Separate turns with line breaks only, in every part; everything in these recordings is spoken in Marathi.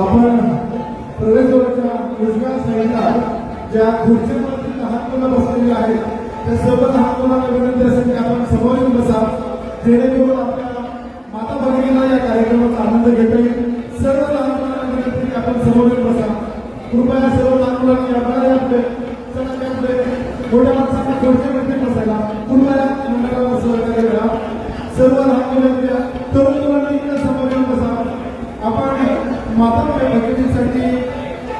आपण प्रवेशद्वाराच्या उजव्या साईडला ज्या खुर्च्यांवरती लहान मुलं बसलेली आहेत त्या सर्व लहान मुलांना विनंती असेल की आपण समोर येऊन बसा, जेणेकरून आपल्या माता भगिनीला या कार्यक्रमाचा आनंद घेता येईल. सर्व लहान मुलांना विनंती की आपण समोर येऊन बसा. कृपया सर्व लहान मुलांनी आपल्याला आपले चला त्यामुळे मोठ्या माणसांना खुर्चीमध्ये बसायला कृपया मंडळाला सहकार्य करा. सर्व लहान मुलांनी तरुण मुलांनी इकडे समोर येऊन बसा. आपण माता भगिनीसाठी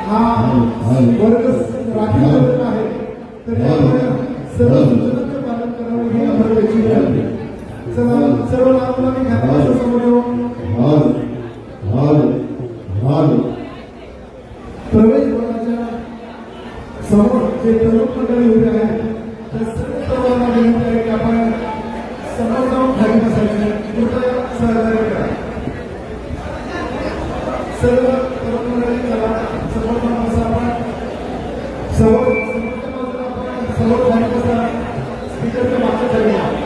हा वर्ग राखीव केलेला आहे, तर यामुळे सर्व सूचनांचे पालन करावं ही आम्हाला विनंती आहे. चला सर्व लहान मुलांनी घराच्या समोर येऊन प्रवेशद्वाराच्या समोर जे तरुण मंडळी उभे आहेत त्या सर्व तरुणांना विनंती आहे की आपण समोर जाऊन खाली बसायचे. कृपया सहकार्य करा. सर्व तरुण मंडळी चला समोर जाऊन बसा. आपण समोरच्या बाजूला आपण समोर खाली बसा. स्पीकरच्या मागच्या साईडला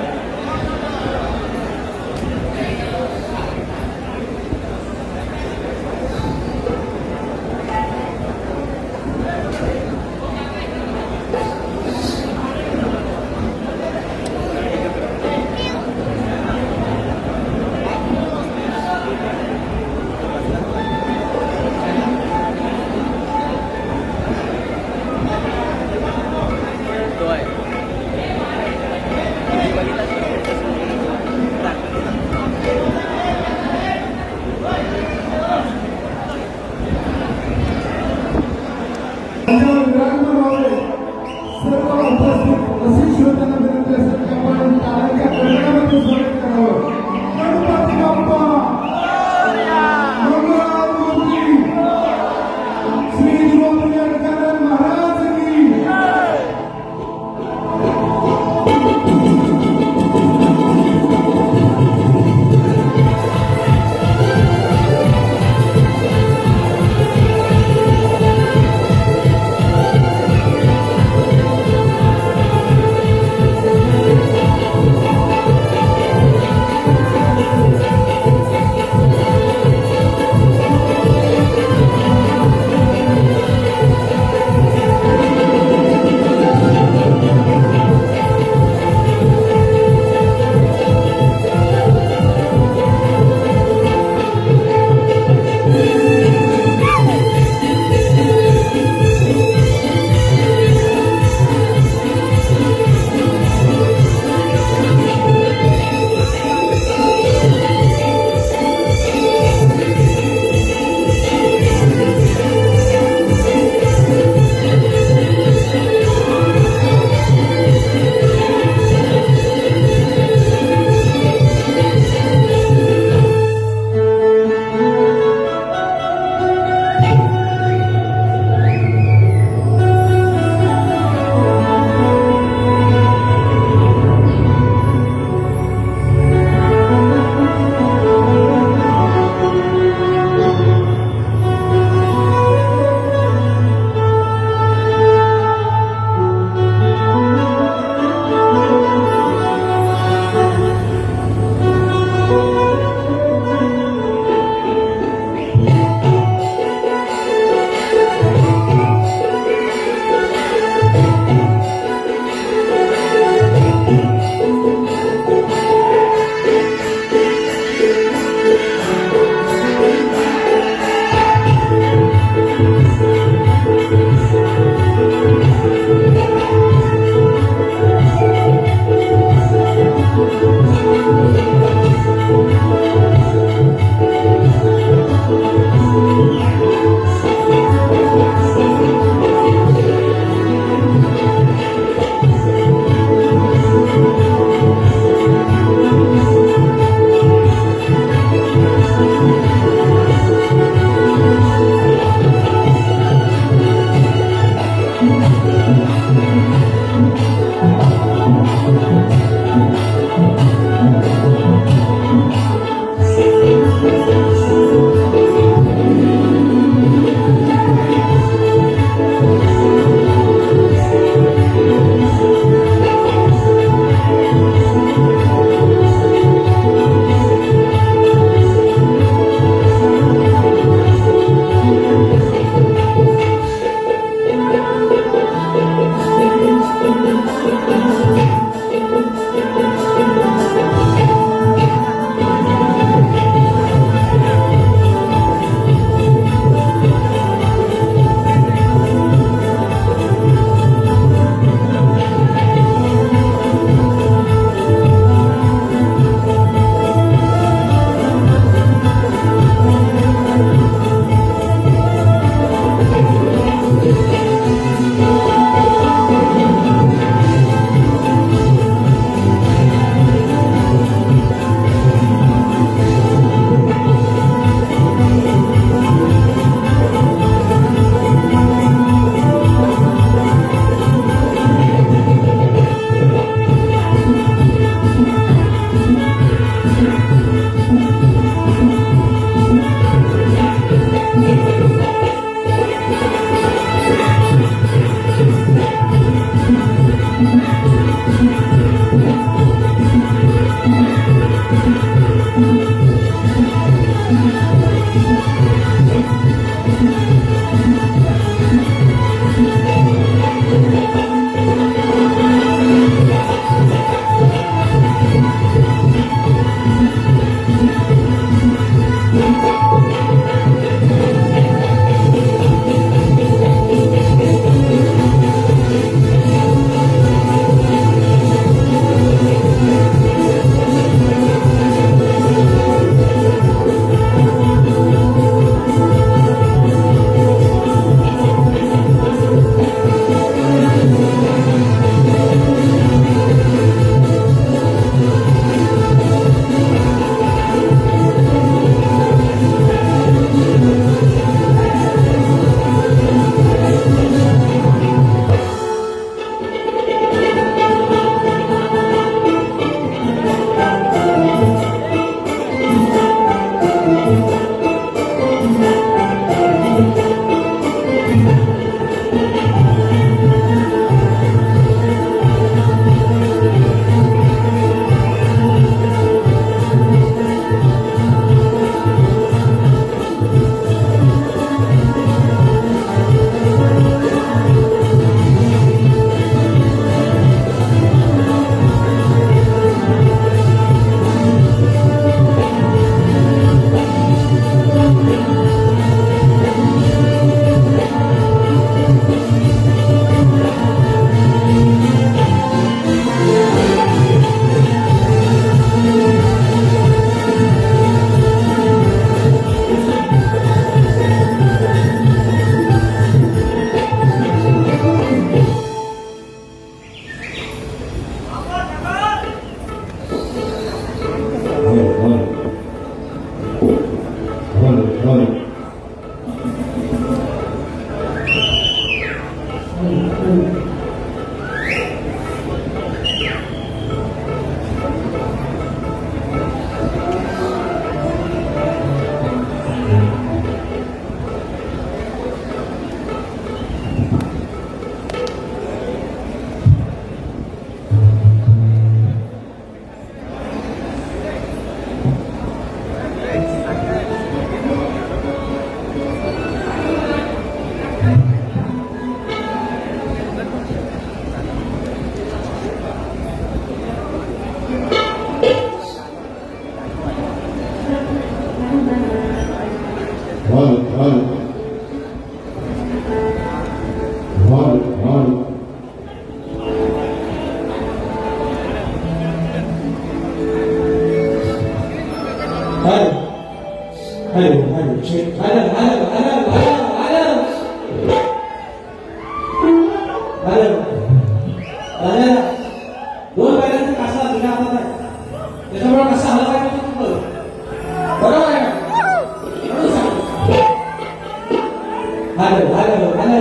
हॅलो हॅलो हॅलो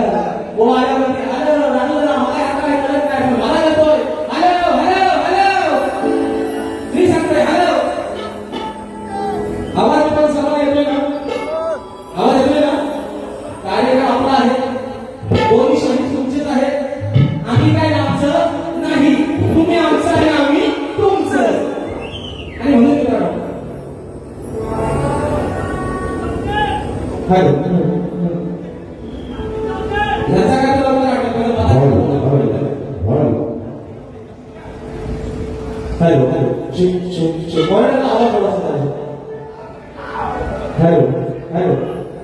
ओ आल्यावरती हॅलो लागलं ना मला आता काय कळत नाही पण मला येतोय हॅलो हॅलो हॅलो मी सांगतोय हॅलो आवाज पण सर्व येतोय ना आवाज येतोय ना कार्यक्रम आपला आहे दोन्ही शहीद तुमचेच आहेत आम्ही काय आमचं नाही तुम्ही आमचं आणि आम्ही तुमचं आणि म्हणून मित्रांनो हॅलो ह्याचा काय तुला मला वाटतं hello hello check check check आवाज थोडासा hello hello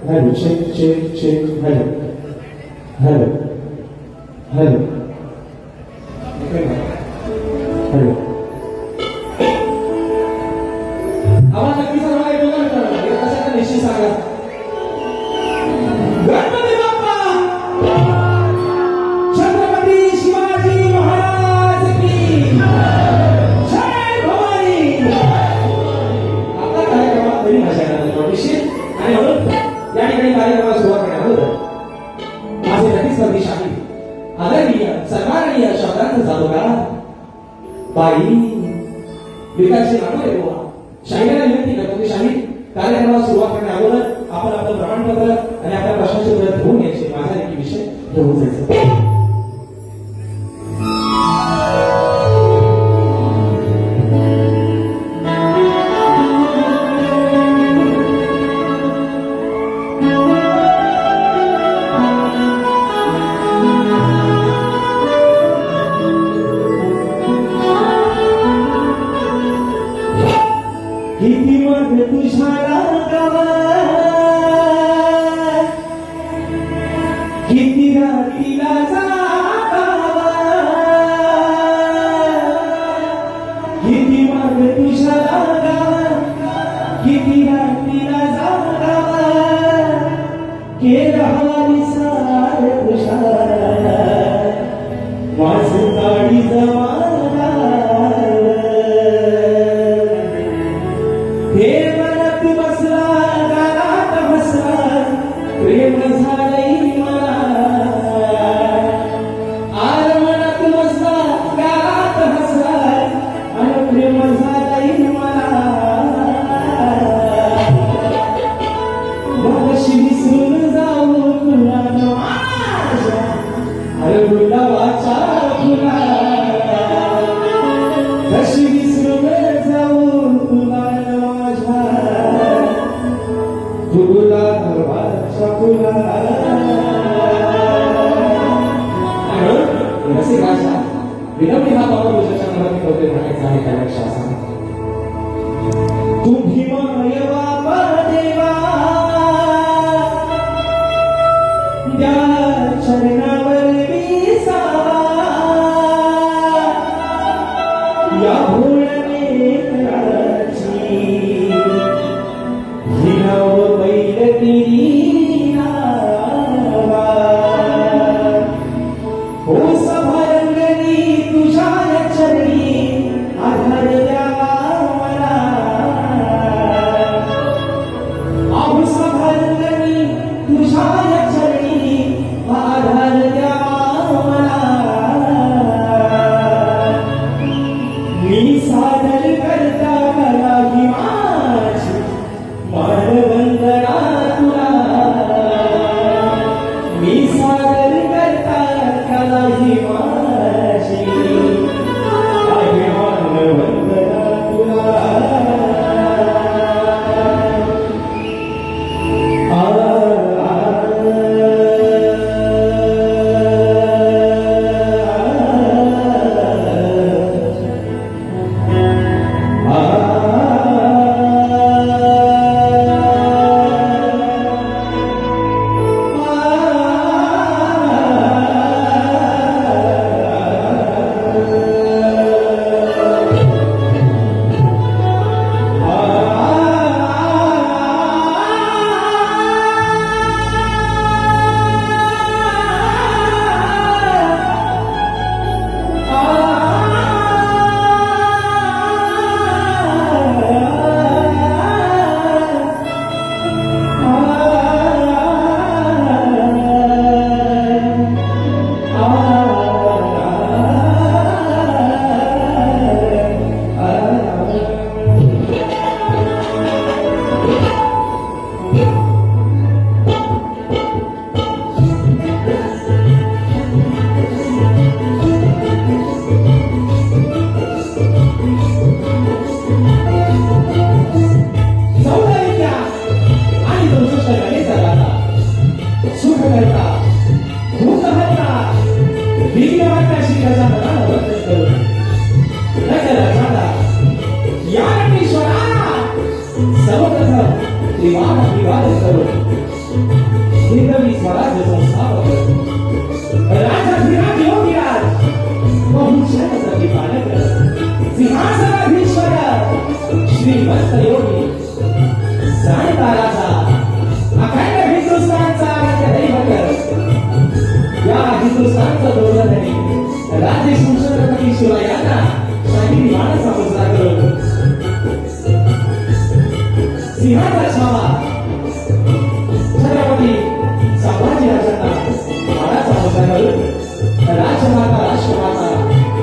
hello check check check hello hello hello hello आवाज नक्की सर्व येतो का मित्रांनो हे कशाचा निश्चित सांगा गणपती बाप्पा छत्रपती शिवाजी महाराज की जय भवानी आपला कार्यक्रमात नवीन भाषा करण्याचा निश्चित आणि म्हणून या ठिकाणी कार्यक्रमाला सुरुवात करणार आहोत माझे नक्कीच स्पर्धी शाहीर आदरणीय सन्माननीय शब्दांत जातो का बाई विकासचे नाटो येतो शाहिराला विनंती करतो की शाहीर कार्यक्रमाला सुरुवात करण्या अगोदर आपण आपलं प्रमाणपत्र आणि आपल्या प्रश्नाचे उत्तर घेऊन यायचे माझा एक विषय घेऊन जायचं किती मग तुझ्या किती रात्रीला जागावा किती मग तुझ्या किती रात्रीला जागावा केला हवाली सार तुझ्या माझं गाडी जमाना हे मनात बसला दारात बसला प्रेम झालंय मला आर मनात बसला दारात बसला आणि प्रेम झालंय मला मगाशी विसरून जाऊ तुला माझ्या अरे गुलाबाच्या फुला कशी विसरून जाऊ तुला तुला फुला रसिक भाषा विनम्र हा बाबा तुझ्या मनात होते म्हणायचा आहे त्यापेक्षा असा तू भीमाय बाबा देवा त्या चरणावर विसावा या भोळ्याने कराची हिराव बैल तिरी नावा हो सभारंगणी तुझ्या चरणी आधार द्यावा मला अहो सभारंगणी तुझ्या चरणी आधार करता भूत हत्ता विघ्नहर्त्याशी गजाननानं वर्तन करून नगर राजा या नटेश्वरा सर्वप्रथम त्रिवाद विवाद करून हिंदवी स्वराज्य संस्थापक राजाधिराज योगीराज बहुशः प्रतिपालक सिंहासनाधीश्वर श्रीमंत योगी जाणता राजा अखंड हिंदुस्थानचा दैवत या हिंदुस्थानचं धोरणधनी राज्य संशोधक शिवरायांना शाही माणसा मुजरा करून सिंहाचा छावा छत्रपती संभाजी राजांना मानाचा मुजरा करून राजमाता राष्ट्रमाता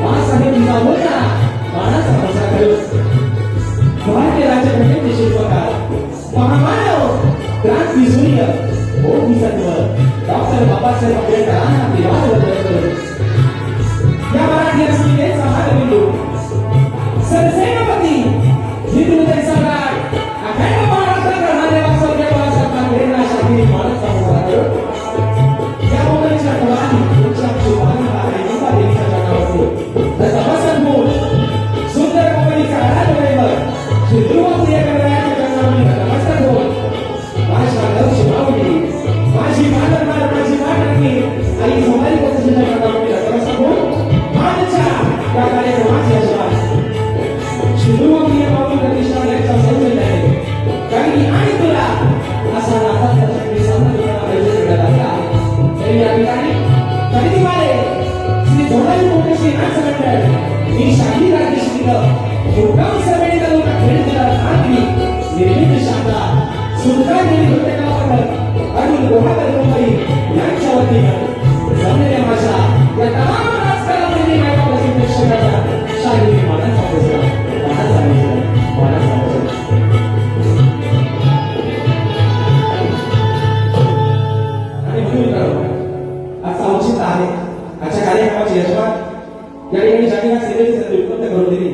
मासाहेब जिजाऊंना मानाचा मुजरा करून भारतीय राज्यघटनेचे शिल्पकार महामानव क्रांतीसूर्य बोधिसत्व डॉक्टर बाबासाहेब आंबेडकरांना विवाद वंदन करून या मराठी अस्मितेचा हातबिंदू सरसेनापती हिंदुहृदय सम्राट अखंड महाराष्ट्राचा महादेवाचा बाळासाहेब ठाकरेंना शाही मानाचा मुजरा करून या मुंबईच्या ठिकाणी तुमच्या शुभारंभ आणि मुंबादेवीच्या जगावरती तपसंभूत सुंदर मुंबईचा राजवैभव श्री ध्रुवप्रिय गणरायाच्या जन्मावली नमस्कार होऊन माझ्या लक्ष माऊली माझी मातरमार माझी मातरणी आई समारी पद्धतीच्या जन्मावली नमस्कार होऊन माझ्या या कार्यक्रमाची यशमान श्री ध्रुवप्रिय माऊली प्रतिष्ठान यांच्या सौजन्याने काही आणि तुला असा नाता शक्ती सामना आयोजित करण्यात आला आहे तरी या ठिकाणी खरेदीवाले श्री धोडाई मोठेशी नाच मंडळ मी शाही राज्यश्री मुक्काम सभेने तालुका खेड जिल्हा ठाकरी निर्मित शाखा सुलतान देवी भट्टकावर अरुण गोहाकर मुंबई यांच्या वतीनं जमलेल्या माझ्या या तमाम राजकारणामध्ये माझ्या प्रसिद्ध प्रेक्षकांना शाही मानाचा मुजरा मानाचा मुजरा आणि म्हणून आजचा औचित्य आहे आजच्या कार्यक्रमाची यजमान या ठिकाणी शाखेला सेवेची संधी उपलब्ध करून दिली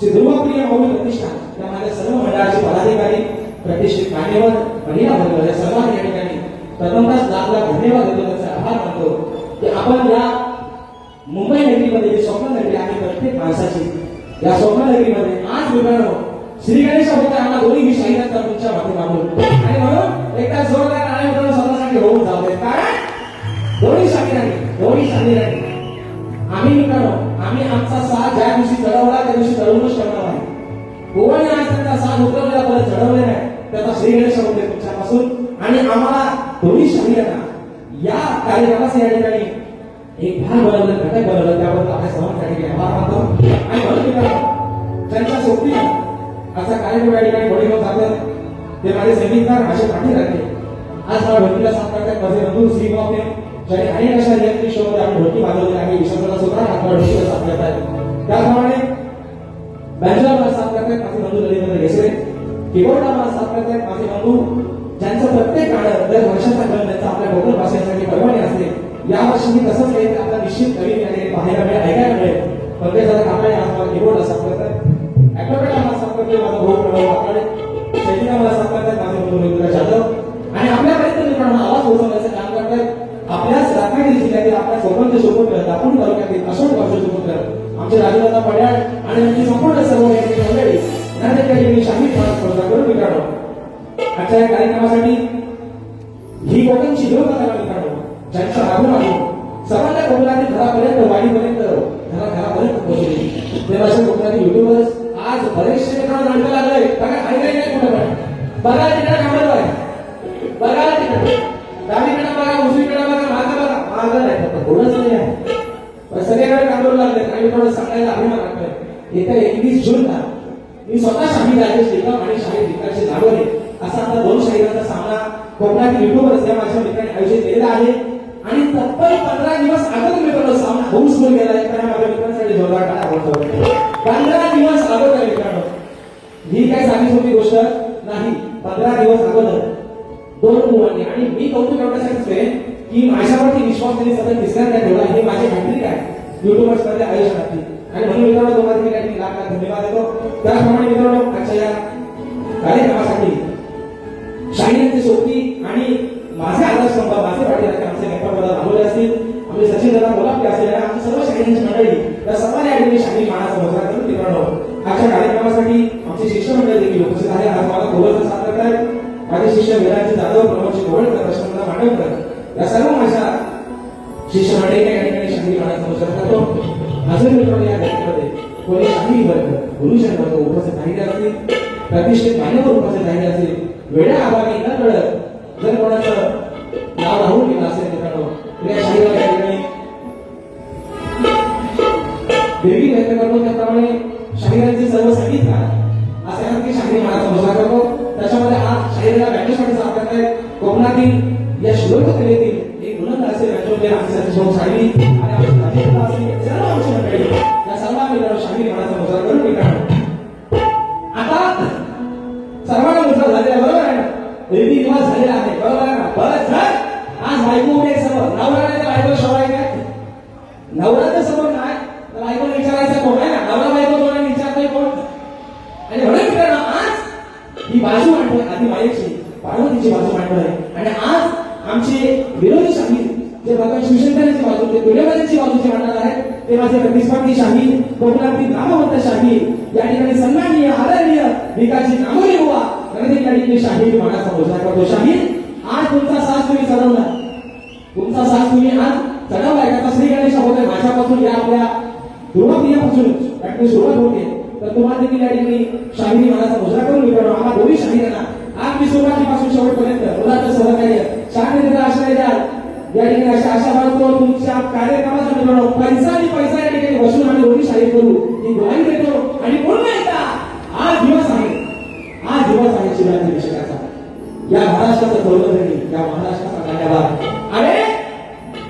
श्री ध्रुवप्रिय माऊली प्रतिष्ठान त्या माझ्या सर्व मंडळाचे पदाधिकारी प्रतिष्ठित मान्यवर महिला वर्ग या सर्वांनी या ठिकाणी प्रथमतः लाख धन्यवाद देतो त्याचा आभार मानतो की आपण या मुंबई नगरीमध्ये जी स्वप्न नगरी आहे प्रत्येक माणसाची या स्वप्न नगरीमध्ये आज मित्रांनो श्री गणेश होते आम्हाला दोन्ही ही शाही नंतर तुमच्या माध्यमातून आणि म्हणून एकदा जोरदार टाळ्या मित्रांनो स्वतःसाठी होऊन जाऊ दे कारण दोन्ही शाही नाही आम्ही मित्रांनो आम्ही आमचा साथ ज्या दिवशी चढवला त्या दिवशी चढवूनच ठेवणार आहे कोणी आज त्यांचा साथ उतरवलेला परत चढवले नाही त्याचा श्री गणेश होते तुमच्यापासून आणि आम्हाला दोन्ही शाहीरांना या कार्यक्रमाचे या ठिकाणी एक भाग बनवलं घटक बनवलं त्याबद्दल आपल्या सर्वांसाठी आभार मानतो आणि म्हणून मित्रांनो त्यांच्या सोबतीनं असा कार्यक्रम या ठिकाणी पुढे घेऊन जातात ते माझे संगीतकार असे पाठी राहते आज मला ढोलकीला साथ करतात माझे बंधू श्री बापे ज्याने अनेक अशा रियालिटी शो मध्ये आम्ही ढोलकी वाजवली आहे विश्वासाला सुद्धा आपल्या ढोलकीला साथ करतात त्याप्रमाणे बँजोला मला साथ करतात माझे बंधू ललित घेसरे कीबोर्डला मला साथ करतात माझे बंधू ज्यांचं प्रत्येक गाणं दर वर्षाचा क्रम त्यांचा आपल्या कोकण भाषेसाठी परवाने असते यावर्षी मी तसंच काही आपला निश्चित नवीन पाहायला मिळेल ऐकायला मिळेल पंकज कांबळे आज मला कीबोर्डला साथ करतात ऍक्रोबॅटला मला साथ करते माझा भाऊ प्रणव कांबळे शैलीला मला साथ करतात माझे बंधू रवींद्र जाधव आणि आपल्यापर्यंत मित्रांनो आवाज पोहोचवण्याचं काम करतात आपल्याच रत्नागिरी जिल्ह्यातील आपल्या कोकणचे सुपुत्र दापोली तालुक्यातील अशोक वर्षाचे सुपुत्र आमचे राजूदादा पड्याळ आणि त्यांची संपूर्ण सर्व मंडळी या ठिकाणी शाही स्पर्धा करून मित्रांनो आजच्या या कार्यक्रमासाठी ही कोकणची लोककला मित्रांनो ज्यांच्या मागून सर्वांच्या कोकणातील घरापर्यंत वाडीपर्यंत घरापर्यंत पोहोचली तेव्हा अशा कोकणातील युट्यूबर्स आज बरेचसे मित्रांनो नाटकं लागलंय बघा काही नाही कुठं पण बघा तिकडे कामाला आहे बघा तिकडे डावीकडे बघा उजवीकडे बघा मागं नाही फक्त थोडंच नाही आहे पण सगळ्याकडे कामाला लागले आणि थोडं सांगायला अभिमान वाटतोय येत्या 21 जूनला मी स्वतः शाही राजेश निकम आणि शाही विकासचे जाणवले असा आता 2 शाहिरांचा सामना कोकणातील युट्यूबर्स या माझ्या मित्रांनी आयोजित केलेला आहे आणि तब्बल 15 दिवस अगोदर मित्रांनो सामना हाऊसफुल गेला आहे त्या माझ्या मित्रांसाठी जोरदार टाळ्या वाजवतो 15 दिवस अगोदर मित्रांनो ही काय साधी सोपी गोष्ट नाही 15 दिवस अगोदर 2 मुलांनी आणि मी कौतुक करण्यासाठीच आहे की माझ्यावरती विश्वास त्यांनी सतत दिसण्यात ठेवला हे माझे हॅट्रिक आहे युट्यूबर्स मध्ये आयुष्यातली आणि म्हणून मित्रांनो तुम्हाला ठिकाणी लाख लाख धन्यवाद देतो त्याचप्रमाणे मित्रांनो आजच्या या कार्यक्रमासाठी शाहिरांची सोबती आणि माझे आदर्शस्तंभ माझे पाठीराखे आमचे गणपतदादा थांबवले असतील, आमचे सचिन दादा कोल्हापुरे असतील आणि आमची सर्व शाळेची मंडळी या सर्वांनी या ठिकाणी शाही मानाचा मुजरा करून मित्रांनो आजच्या कार्यक्रमासाठी आमचे शिष्यमंडळ देखील उपस्थित आहे. आज मला खोबरचा साथ करतायत माझे शिष्य विराज जाधव, प्रमोद गोवळकर, प्रशांत मांडवकर या सर्व माझ्या शिष्यमंडळी या ठिकाणी शाही मानाचा मुजरा करतो. अजून मित्रांनो या घटनेमध्ये कोणी शाही वर्ग गुरुजन वर्ग उपस्थित राहिले असतील, प्रतिष्ठित मान्यवर उपस्थित राहिले असतील, वेळा अभावी न कळत जर कोणाचं नाव राहून गेलं असेल मित्रांनो तर या शाहीला या ठिकाणी देवी व्यक्त करतो. त्याप्रमाणे शाहिरांचे सर्व संगीतकार असे आहेत की शाही मानाचा मुजरा करतो. त्याच्यामध्ये आज शाहिराला बँकेसाठी साथ करतायत कोकणातील या श्लोक कलेतील एक बुलंद असे रंजोबे आमचे सचिव साहेबी आणि आमचे राजेंद्र असे सर्व आमची मंडळी या सर्वांनी मिळून शाही मानाचा मुजरा करून मित्रांनो आता सर्वांना मुजरा झालेला बरोबर आहे ना, रीती रिवाज झालेला आहे बरोबर आहे ना. बरं जर आज बायको उभे समोर नवरा नाही तर बायको शोधायचं, नवरा तर समोर नाही तर बायकोला विचारायचं कोण आहे ना, नवरा बायको दोघांना विचारतोय कोण. आणि म्हणून मित्रांनो आज ही बाजू मांडतोय आधी मायेची पार्वतीची बाजू मांडतोय आणि आज आमचे विरोधी शाही जे भगवान शिवशंकरांची बाजू ते पिढ्याची बाजू जे मांडणार आहेत ते माझे प्रतिस्पर्धी शाही कोकणातील नामवंत शाही या ठिकाणी सन्माननीय आदरणीय विकासची नामोली हुआ रणजित या ठिकाणी शाही मानाचा मुजरा करतो. शाही आज तुमचा साथ तुम्ही चढवला, तुमचा साथ तुम्ही आज चढवलाय का श्री गणेश होते माझ्यापासून या आपल्या ध्रुवप्रियापासून याची सुरुवात होते तर तुम्हाला देखील या ठिकाणी शाहिरी मानाचा मुजरा करून मिळतो. आम्हा दोन्ही शाहिरांना आज मी सुरुवातीपासून शेवटपर्यंत मुलाचं सहकार्य शाहिरीला आश्रय द्याल या ठिकाणी अशा आशा बाळगतो. तुमच्या कार्यक्रमाचा मित्रांनो पैसा आणि पैसा या ठिकाणी बसून आम्ही दोन्ही शाही करू ही ग्वाही देतो. आणि पुन्हा एकदा आज दिवस आहे, आज दिवस आहे शिवरात्री अभिषेकाचा. या महाराष्ट्राचं गौरवधनी या महाराष्ट्राचा धन्यवाद. अरे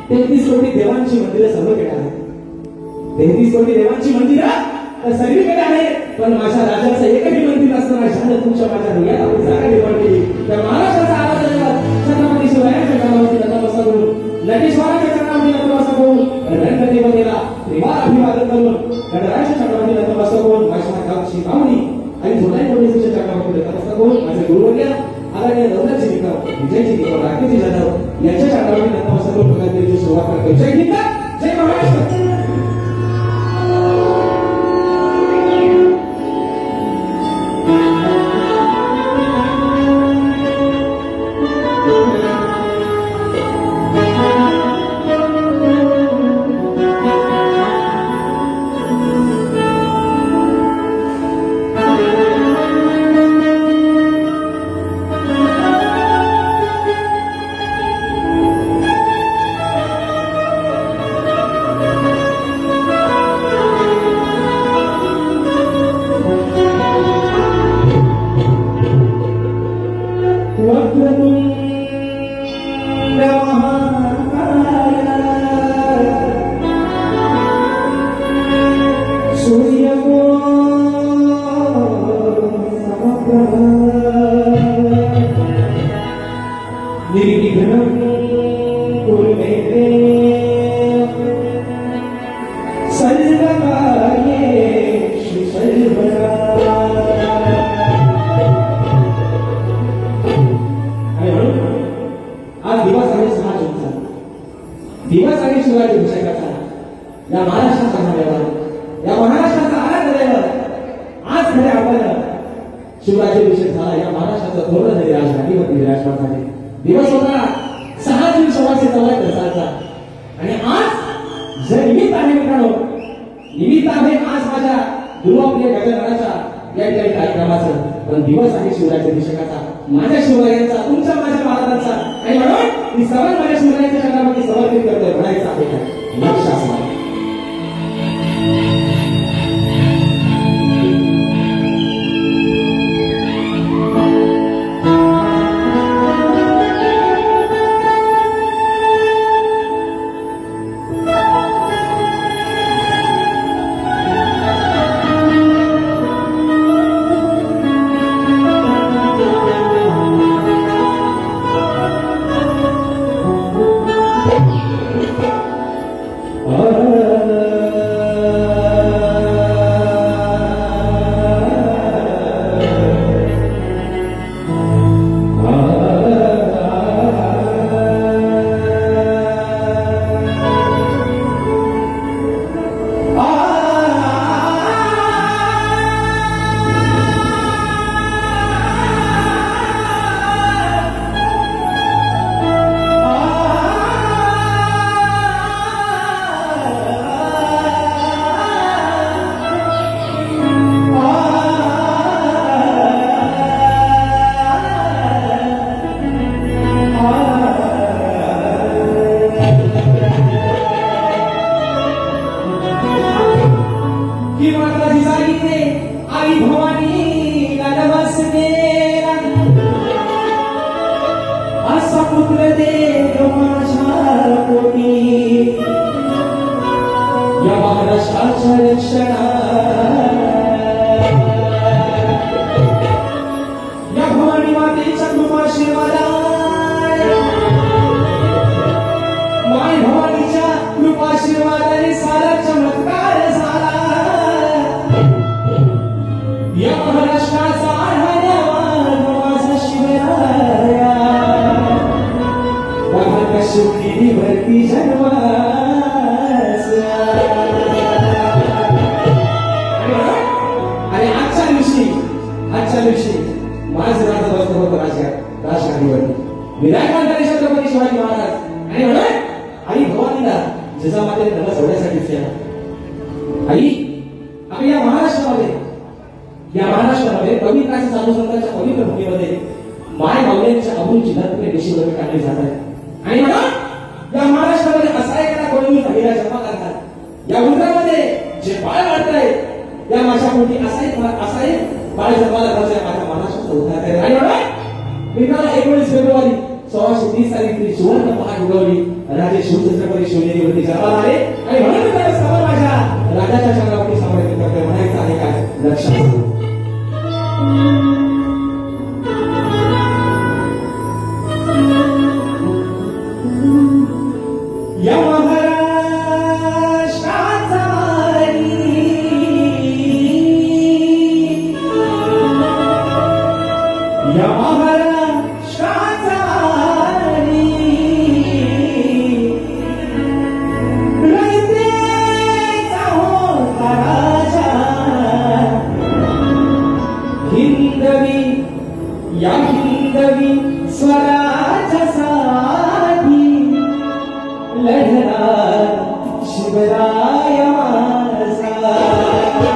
33 कोटी देवांची मंदिरं सर्वकडे आहेत, 33 कोटी देवांची मंदिरं तर सगळीकडे आहे, पण माझ्या राजाचं एकही मंदिर असताना ज्यानं तुमच्या माझ्या हृदयात आपण जागा निर्माण केली त्या महाराष्ट्राचा आराधना छत्रपती शिवरायांच्या चरणावरती नतमस्तक होऊन, नटेश्वराच्या चरणावरती नतमस्तक होऊन, रणदेवतेला त्रिवार अभिवादन करून गणरायाच्या चरणावरती नतमस्तक होऊन, माझ्या गावची पाहुणी आणि धोंडाई पोलिसाच्या चरणावरती नतमस्तक होऊन, माझे गुरुवर्य आदरणीय दौलतजी निकम, विजयजी निकम, राकेशजी जाधव यांच्या चरणावरती नतमस्तक होऊन पुण्याची सुरुवात करतो. जय हिंद, जय महाराष्ट्र. दिवस आहे शिवाजी अभिषेकाचा. या महाराष्ट्राचा धन्यवाद, या महाराष्ट्राचा आराध्य दैवत आज खरे आपण शिवाजी अभिषेक झाला. या महाराष्ट्राचा थोरला तरी आज गाडीवरती विराजमान झाले. दिवस होता 6 जून 1694 सालचा आणि आज जे निमित्त आहे मित्रांनो, निमित्त आहे आज माझ्या दुर्वाप्रिय गजराच्या या ठिकाणी कार्यक्रमाचं, पण दिवस आहे शिवराज्य अभिषेकाचा, माझ्या शिवरायांचा, तुमच्या माझ्या महाराजांचा. आणि म्हणून मी सर्व माझ्या शिवरायांच्या चरणामध्ये समर्पित करतोय. म्हणायचं आहे काय लक्ष असणार धर्माच्या रक्षणा या भवानी मातेच्या कृपाशीर्वादा माय भवानीच्या कृपाशीर्वादाने सारा चमत्कार झाला या महाराष्ट्राचा आढावा माझा शिवराया वाघाच्या शेवटी भरती जन्माचा आणि आजच्या दिवशी माझं राजा बसलं होतं राजकारणीवरती विराजमान झाले छत्रपती शिवाजी महाराज आणि म्हणून आई भवानीला जिजामातेने त्यांना सोडण्यासाठीच केला आई आपल्या या महाराष्ट्रामध्ये पवित्राच्या साधुसंतांच्या पवित्र भूमीमध्ये माय माऊलींच्या अभून जिल्ह्यातले देशीवर काढले जात आहेत आणि म्हणून या महाराष्ट्रामध्ये असा एखादा कोणी महिला जन्म करतात या उंदरामध्ये जे बाळ वाढतायत या माझ्या पोटी असा एक बाळ जन्माला घालतोय माझ्या महाराष्ट्राचा उद्धार करेल आणि म्हणून मित्रांनो 19 फेब्रुवारी 1630 साली सुवर्ण पहाट उगवली राजे शिवछत्रपती शिवनेरीवरती जन्माला आले आणि म्हणून मित्रांनो समोर माझ्या राजाच्या चंद्रावरती समर्पित करतोय म्हणायचं आहे काय लक्षात या महाराष्ट्राचा या महाराष्ट्राचा रयतेचा होता राजा हिंदवी या हिंदवी स्वराज्यासाठी लढणार शिवराय माझा राजा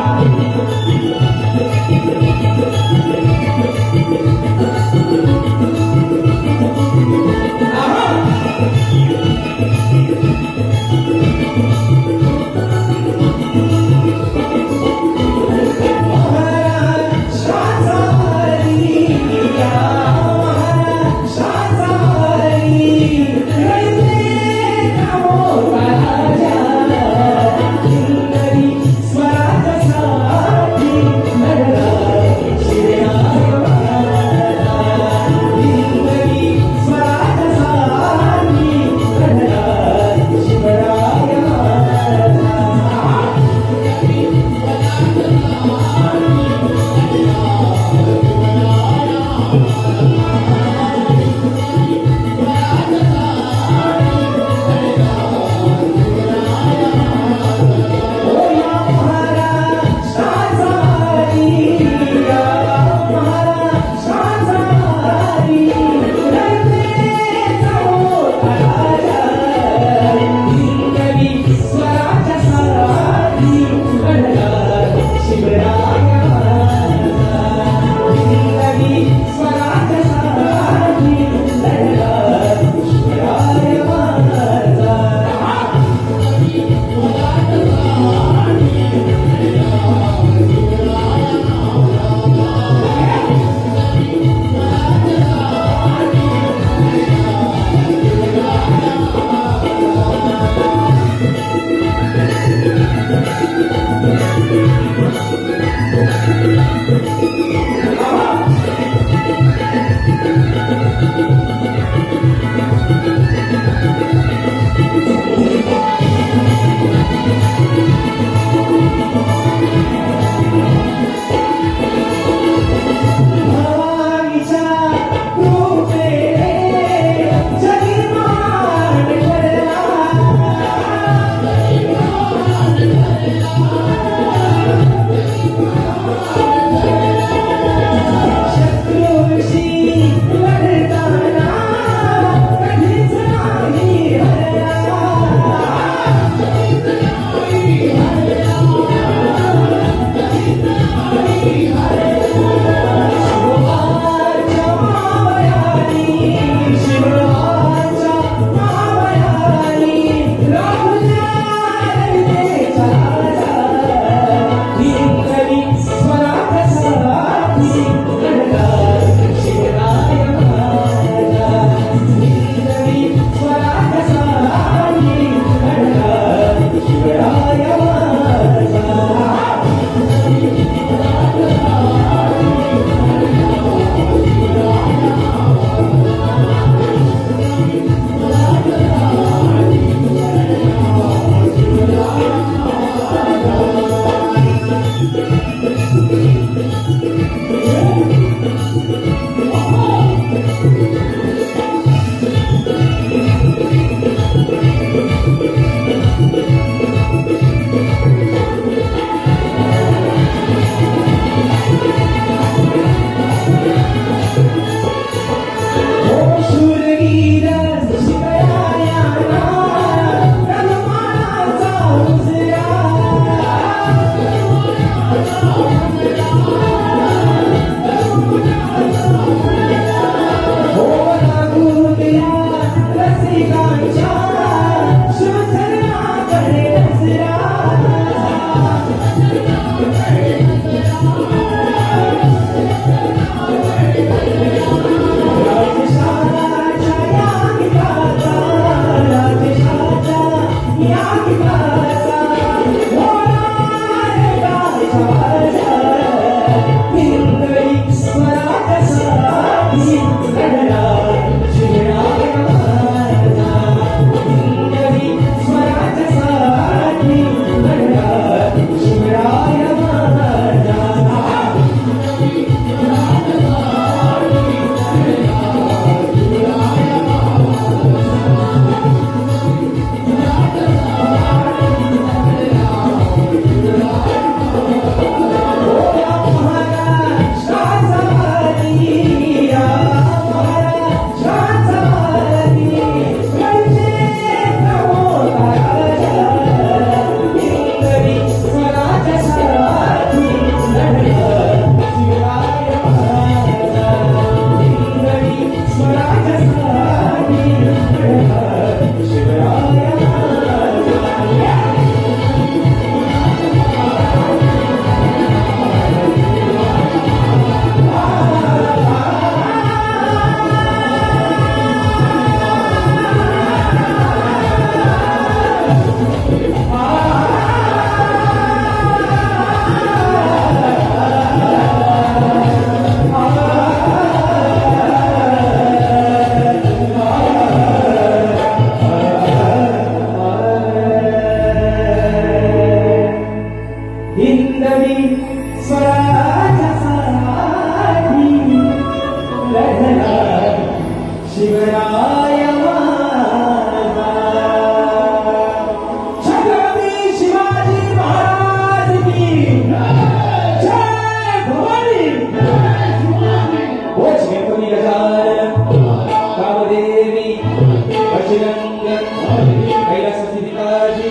कैलासाची पिताजी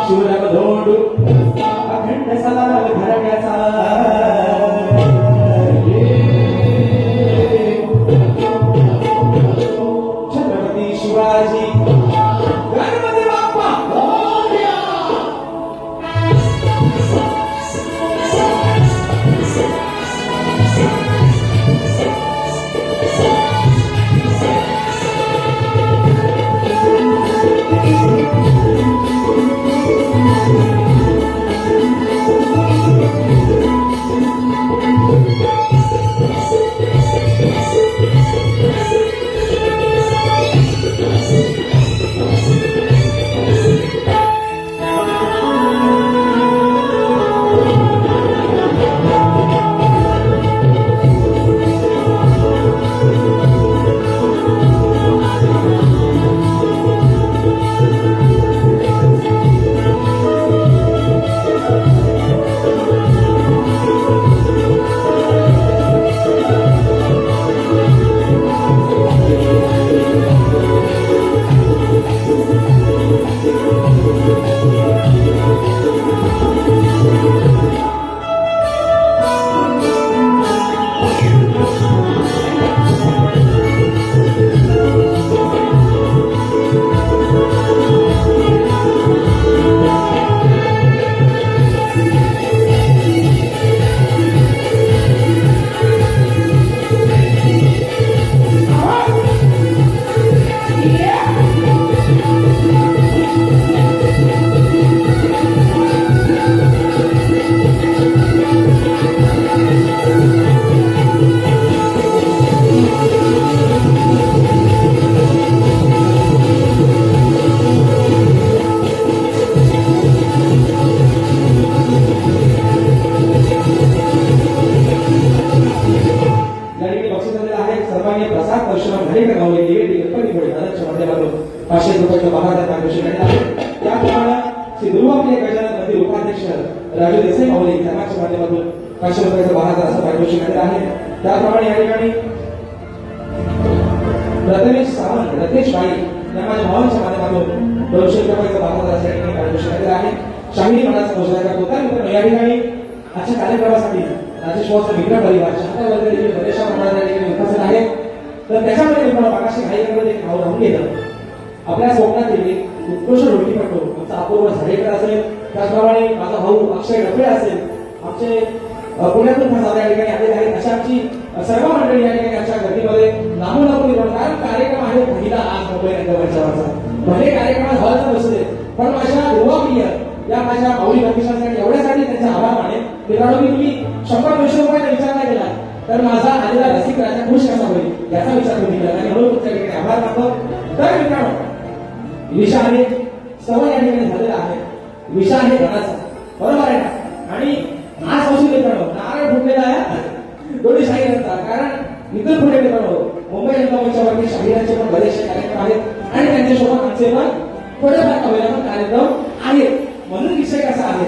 शिवराम धोंडू अखंड सलाम घराण्याचा छत्रपती शिवाजी गणपती बाप्पा सर्वांनी प्रसाद परशुराम घाणेकर गावले निवेदन गणपती पुढे दादाच्या माध्यमातून 500 रुपयाच्या महाराज पारितोषिक देण्यात आले. त्याप्रमाणे श्री दुर्वाप्रिय गजानन मंदिर उपाध्यक्ष राजू देसाई गावले धर्माच्या माध्यमातून 500 रुपयाचं महाराज असं पारितोषिक देण्यात आहे. त्याप्रमाणे या ठिकाणी प्रथमेश सावंत रतेश बाई या माझ्या भावांच्या माध्यमातून 200 रुपयाचं महाराज असं या ठिकाणी पारितोषिक देण्यात आहे. शाहिनी मनाचा मोजण्याचा होता. मित्रांनो या ठिकाणी आजच्या कार्यक्रमासाठी राजेश भाऊचा मित्र परिवार शहात्तर वर्ग देखील बरेचशा प्रमाणात या ठिकाणी उपस्थित आहे. तर त्याच्यामध्ये मित्रांनो मागाशी घाईमध्ये एक भाव राहून गेलं. आपल्या स्वप्नातील एक उत्कृष्ट ढोलकीपटू आमचा अपूर्व झाडेकर असेल, त्याचप्रमाणे माझा भाऊ अक्षय डफळे असेल, आमचे पुण्यातून खास या ठिकाणी आलेले आहेत. अशा आमची सर्व मंडळी या ठिकाणी आमच्या गर्दीमध्ये नामून कारण कार्यक्रम आहे पहिला आज मुंबई रंगमंचावरचा. भले कार्यक्रमात हॉलचा बसले पण माझ्या युवाप्रिय या माझ्या माऊली प्रतिष्ठानसाठी एवढ्यासाठी त्यांचा आभार मानेन. मित्रांनो मी तुम्ही 100-200 रुपयाचा विचार नाही केला तर माझा आलेला रसिक राजा खुश कसा होईल याचा विचार तुम्ही केला आणि म्हणून तुमच्या ठिकाणी आभार मानतो. तर मित्रांनो विषय आहे सवय या ठिकाणी झालेला आहे. विषय आहे घराचा बरोबर आहे ना. आणि आज पासून मित्रांनो नारळ फुटलेला आहे दोन्ही शाहिरांचा. कारण इतर पुढे मित्रांनो मुंबई रंगमंचावरती शाहिरांचे पण बरेचसे कार्यक्रम आहेत आणि त्यांच्यासोबत आमचे पण थोडेफार कवयला पण कार्यक्रम आहेत. म्हणून विषय कसा आहे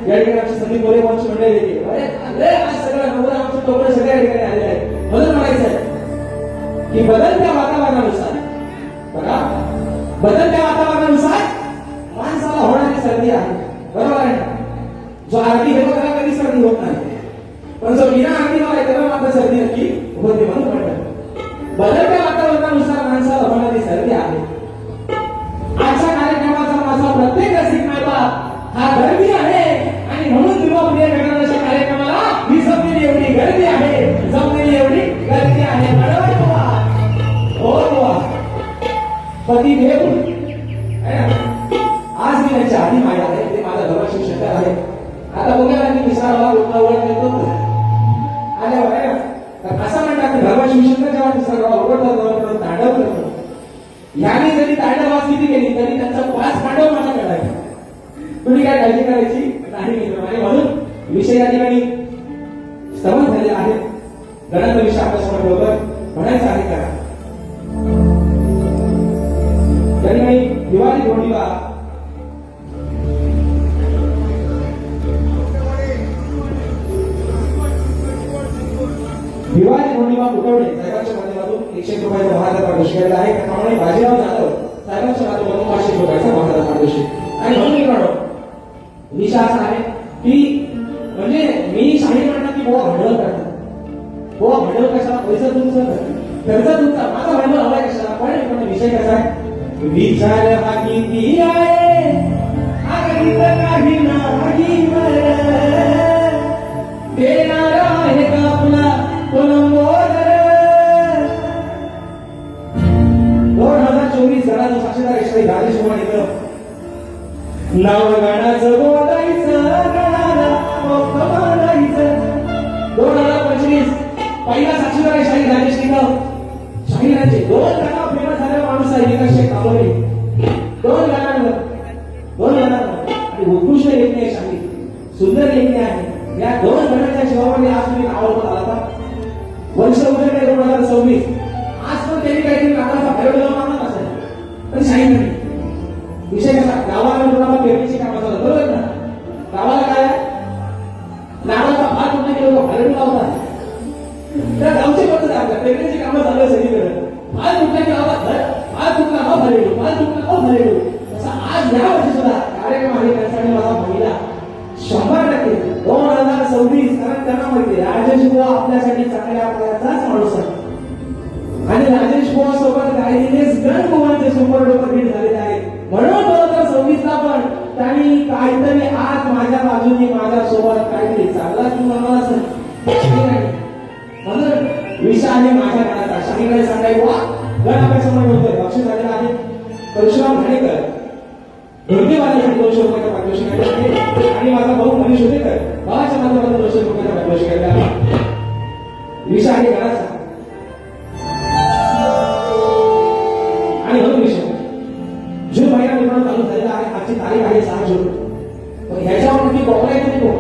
या ठिकाणी आमची संदीप बोले भाऊची मंडळी येते. अरे आज सगळं नवरा आमचं टोकरं सगळ्या ठिकाणी आलेलं आहे. म्हणून म्हणायचं आहे की बदलत्या वातावरणानुसार बघा बदलत्या वातावरणानुसार माणसाला होणारी सर्दी आहे बरोबर आहे ना. जो आरती घेतो त्याला कधी सर्दी होत नाही पण जो बिना आरती आहे त्याला मात्र सर्दी नक्की होते. म्हणून म्हणतात बदलत्या वातावरणानुसार माणसाला होणारी सर्दी आहे. आजच्या कार्यक्रमाचा माझा प्रत्येक रसिक नाता हा गर्दी आहे आणि म्हणून दुर्वाप्रिय गजाननाच्या कार्यक्रमाला ही जमलेली एवढी गर्दी आहे. जमलेली एवढी गर्दी आहे. पती देव आज मी त्यांच्या आधी माया आहे. ते माझा धर्म शिक्षक आहे. आता बघा मी विसरावा ओळख देतो आल्यावर असं म्हणतात धर्म शिक्षक जेव्हा विसरावा ओळखतो तांडव करतो. याने जरी तांडवास किती केली तरी त्यांचा 5 पांडव मला कळायचा. तुम्ही काय काळजी करायची नाही मित्र. म्हणून विषय या ठिकाणी स्तवन झाले आहेत. गणित विषय आपल्यासमोर ठेवतोय म्हणायचं आहे का या ठिकाणी दिवाळी गोंडीवा उठवणे साहेबांच्या माध्यमातून 100 रुपयाचा महाराज पारितोषिक केलेला आहे. त्याप्रमाणे बाजीराव जाधव साहेबांच्या माध्यमातून 500 रुपयाचा महाराज पारितोषिक. आणि म्हणून मित्रांनो विषय असा आहे की म्हणजे मी शाही म्हणणार की बोवा भांडवल करतात. बोवा भांडवल कशाला? पैसा तुमचं, खर्च तुमचा, माझा भांडवल हवाय कशाला? पण विषय कसा आहे? विचार हा किती आहे अगणित काही नाही देणार आहे का आपला तो नंबर. 2024 गणाचं साक्षीदार यशवंत राजेश कुमार इकडं नाव गाण्याचं बोलायचं गणाला मोठ मानायचं. 2025 पहिला साक्षीदार आहे शाहीर राजेश निकम. शाहिरांचे 2 गाणं फेमस झालेला माणूस आहे विकास शेख कांबळे. 2 गाण्यांवर आणि उत्कृष्ट लेखणी आहे शाहीर, सुंदर लेखणी आहे. या 2 गाण्याच्या जीवामध्ये आज तुम्ही नावावर आला का? वर्ष उजळले 2026. आज पण त्यांनी काहीतरी नावाचा भैरव लावून आणत असेल पण शाहीर नाही. विषय कसा? गावाला तुम्हाला पेरणीची कामं चालत बरोबर ना? गावाला काय नावाचा भात कुठे गेलो भैरव लावतात. त्या गावची पद्धत आहे आपल्या पेरणीची कामं चालू आहे सगळीकडे. भात कुठे गेला भात कुठला हा भरेलो, भात कुठला हा भरेलो. तसा आज या वर्षी सुद्धा कार्यक्रम आहे त्यासाठी माझा महिला 100% 2026. कारण त्यांना माहिती राजेश बुवा आपल्यासाठी चांगल्या प्रकारचाच माणूस आहे. आणि राजेश बुवा सोबत राहिलेलेच गण बुवांचे सुपर डुपर हिट झालेले आहेत. म्हणून 2026 ला पण त्यांनी काहीतरी आज माझ्या बाजूने माझ्या सोबत काहीतरी चांगला किंवा मला असं म्हणून विषय आहे माझ्या गाण्याचा. शाहीकडे सांगाय बुवा गण अभ्यासामुळे होतोय. बक्षीस झालेला आहे परशुराम घाणेकर ढोलकीवाल्यासाठी 200 रुपयाचा पारितोषिक आहे. आणि माझा भाऊ मनीष होतेकर भावाच्या माध्यमातून 200 रुपयाचा पारितोषिक आहे. विषय आहे गणाचा. आणि म्हणून विषय जून महिना मित्रांनो चालू झालेला आहे. आजची तारीख आहे 6 जून. पण ह्याच्यावर मी पकडलाय तरी कोण?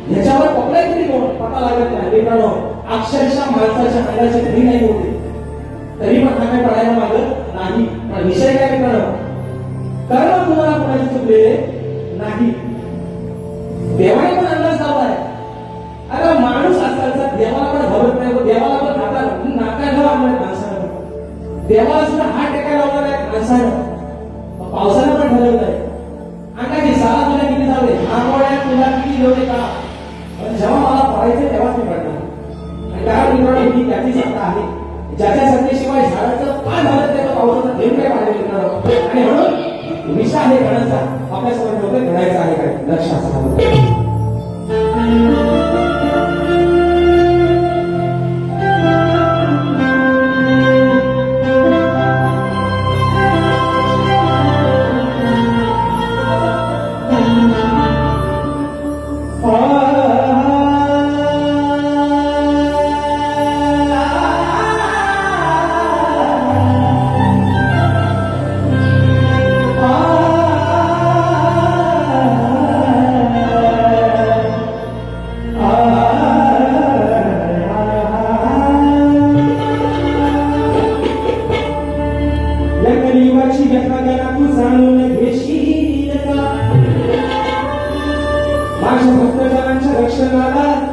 ह्याच्यावर पकडलाय तरी कोण? पता लागत नाही मित्रांनो. अक्षरशः माणसाच्या अंगाची घरी नाही होते तरी पण काय पडायला मागत नाही. पण विषय काय मित्रांनो? कर्म तुम्हाला कोणाचे चुकलेले नाही. देवाने पण अंदाज लावलाय. अरे माणूस आजकालचा देवाला पण घाबरत नाही. देवाला पण नाकायला लावणार माणसानं. देवाला सुद्धा हात टेकायला लावणार आहे माणसानं. पावसानं पण ठरवलं आहे अंगाची साला तुला किती झाले आंघोळ्या तुला किती जेवढे का. पण जेव्हा मला पडायचं तेव्हाच मी पडणार. आणि कारण मित्रांनो ही त्याची सत्ता आहे. ज्याच्या सत्तेशिवाय झाडाचं पान झालं त्याचं पावसाचं थेंब काय पाहिजे मित्रांनो. आणि म्हणून विषय आहे गणाचा आपल्या समोर होते घडायचा आहे काय लक्षात असावं.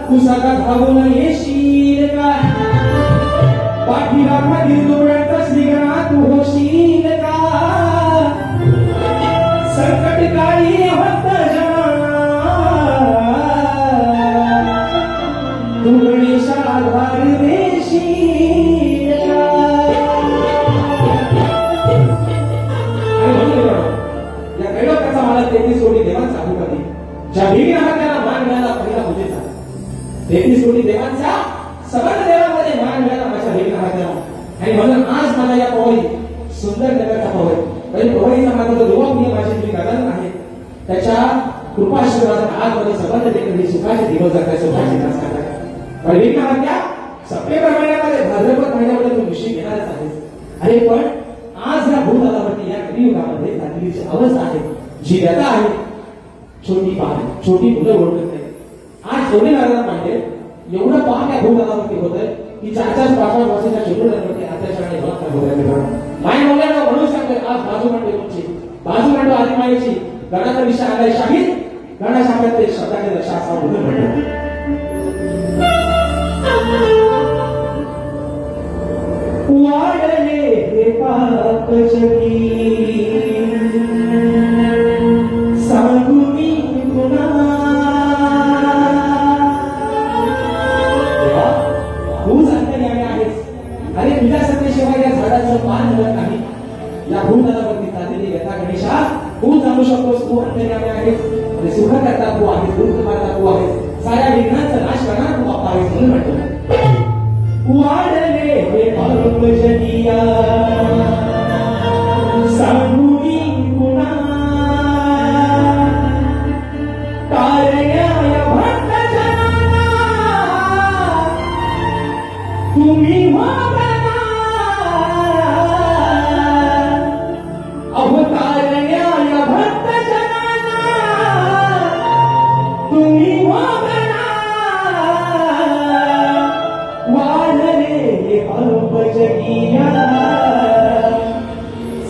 तू सगळा धावून येशील का? पाठीला खाली डोळ्यात श्रीगणा तू होशील का? संकट काळी होत जना तू गणेशाला धार देशील का? या कैलोकाचा मला 33 कोटी देवांचा अधिपती ज्या भीम त्याला मान मिळाला पहिला पूजेचा 33 कोटी देवांचा सगळ्या देवांमध्ये मान मिळाला माझ्या भीम त्याला. आणि म्हणून आज मला या पवई सुंदर नगरचा पवई म्हणजे पवईचा माझा जो युवक माझी जी गगन आहे त्याच्या कृपाशीर्वादात आज मध्ये संबंध देखील सुखाचे दिवस जातात सुखाचे तास जातात. पण भीम त्या सप्टेंबर महिन्यामध्ये भाद्रपद महिन्यामध्ये तो विषय घेणारच आहे. अरे पण आज या भूतलावरती या कलियुगामध्ये तातडीची अवस्था आहे जी व्यथा आहे. छोटी पान छोटी मुलं ओळखत नाही. आज सोने नारायण पांडे एवढं पाप या भूतलावरती होत आहे की 4-4, 5-5 वर्षाच्या चिमुरड्यांवरती अत्याचार आणि बलात्कार होत आहे. माय मुलांना म्हणून सांगतोय आज बाजू मांडवे तुमची बाजू मांडव आदिमाईची गणाचा विषय आलाय शाहीर गणा शास्त्रात एक शब्दाचे लक्ष असा म्हणून म्हणतो. या भूतलावरती चाललेली यथा गणेशा तू जाणू शकतोस तू अंतर्यामी आहेस आणि सुख करता तू आहेस दुःख करता तू आहेस साऱ्या विघ्नांचा नाश करणार तू बाप्पा आहेस म्हणून म्हणतो वाढले हे भजनिया सांगुनी गुणा तारण्याय भक्त जनाना तुम्ही अवतारण्याय भक्त जनाना तुम्ही वाढले अल्पजगिया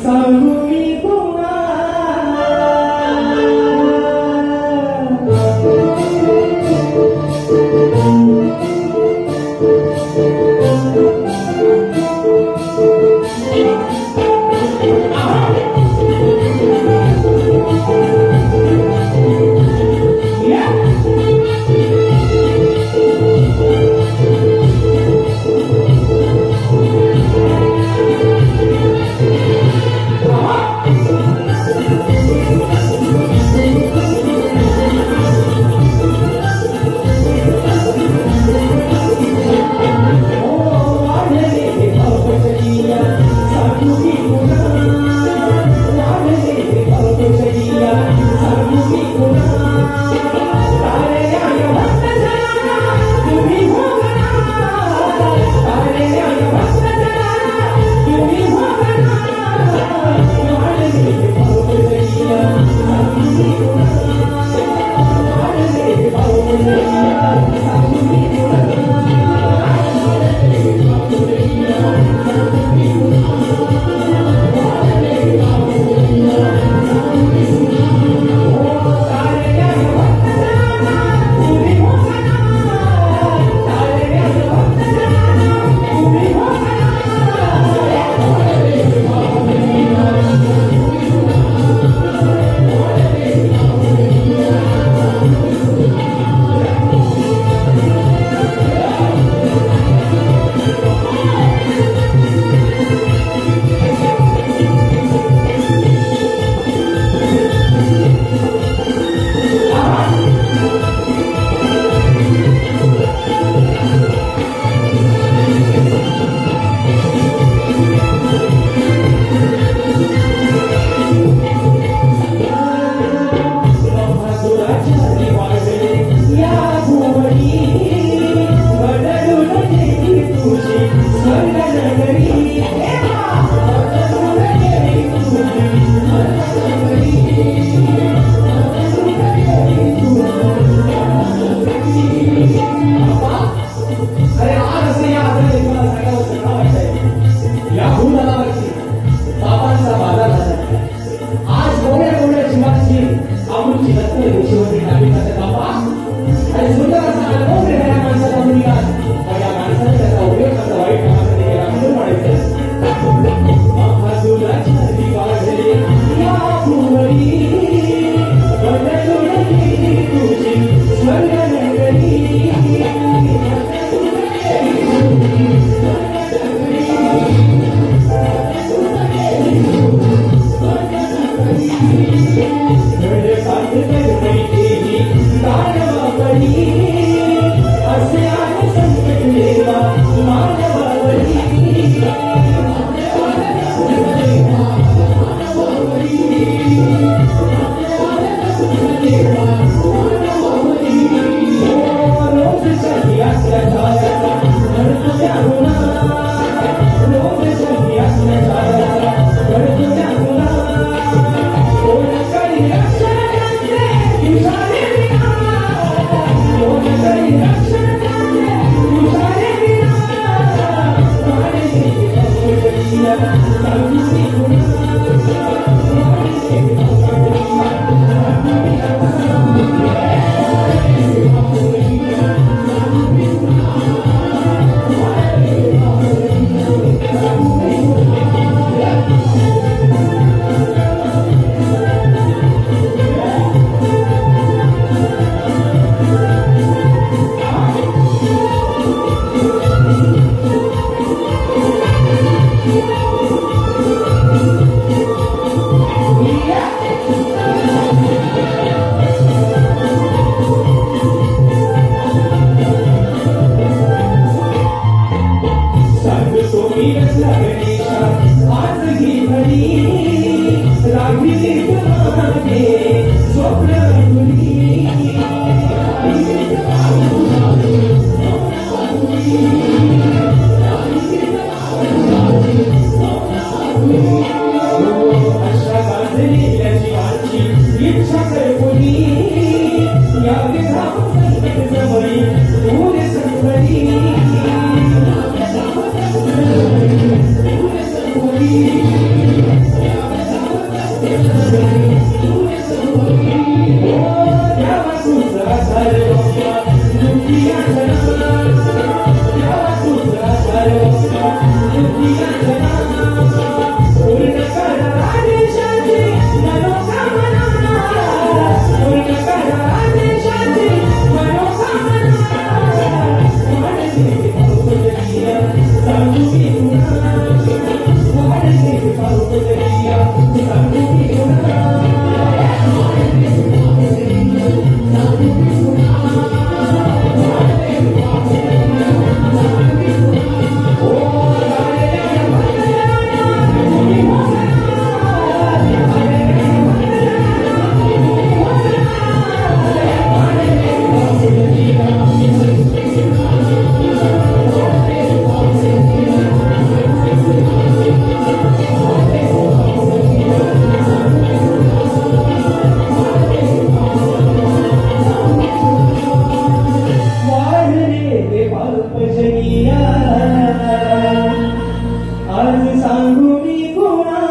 सांगुनी गुणा सांगुनी गुणा साधली याची वाची इच्छा कर कोणी या विधान संकट जवळी दूर संकटी आज सांगू मी कोणा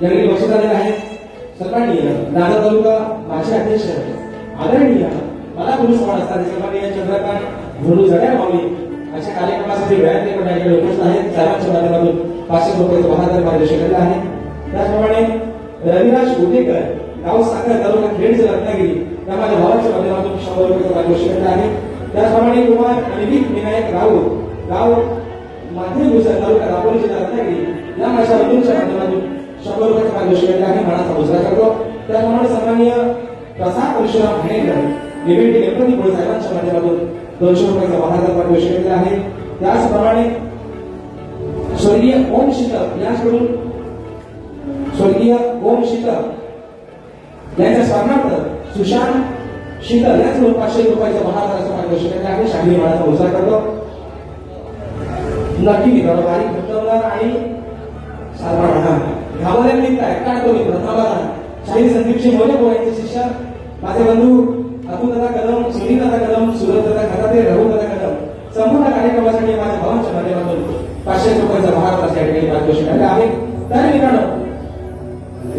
यावेळी बक्षीस आलेले आहे सन्माननीय दादा तालुका माजी अध्यक्ष आदरणीय मला पोलीस वाढ असतात सन्माननीय चंद्रकांत धोरू जड्या माऊली अशा कार्यक्रमासाठी वेळातले मंडळाकडे उपस्थित आहेत साहेबांच्या माध्यमातून 500 रुपयाचं वाहन मार्गदर्शन केलेलं आहे. त्याचप्रमाणे रविराज गोटेकर गाव साखर तालुका खेड रत्नागिरी त्या माझ्या भावाच्या माध्यमातून 100 रुपयाचं मार्गदर्शन केलेलं आहे. त्याचप्रमाणे कुमार अनिविक विनायक राऊत गाव माध्यम गुजर तालुका दापोली जिल्हा रत्नागिरी या माझ्या बंधूंच्या माध्यमातून 100 रुपयाचं मार्गदर्शन केलेलं आहे. मानाचा मुजरा करतो. त्याचप्रमाणे सन्माननीय प्रसाद परशुराम भाणेकर निवेदी गणपती पोळे साहेबांच्या माध्यमातून 200 रुपयाचा वाहनाचा मार्गदर्शन केलेला आहे. त्याचप्रमाणे स्वर्गीय ओम शीतल यांच्याकडून स्वर्गीय ओम शीतल यांच्या स्मरणार्थ सुशांत शीतल यांच्याकडून 500 रुपयाचा वाहनाचा मार्गदर्शन केलेला आहे. शाही मानाचा मुजरा करतो. नक्की बरोबर घटवणार आणि साधारण गावाला निघत आहे काय तो मित्र थांबा शाहीर संदीपजी मोरे बोलायचे शिष्य माझे बंधू अतुल दादा कदम सुनील दादा कदम सुरत दादा खताते रघु दादा कदम संपूर्ण कार्यक्रमासाठी माझ्या भावांच्या माध्यमातून 500 रुपयाचा भाग त्या ठिकाणी मार्गदर्शन केलेला आहे. तर मित्रांनो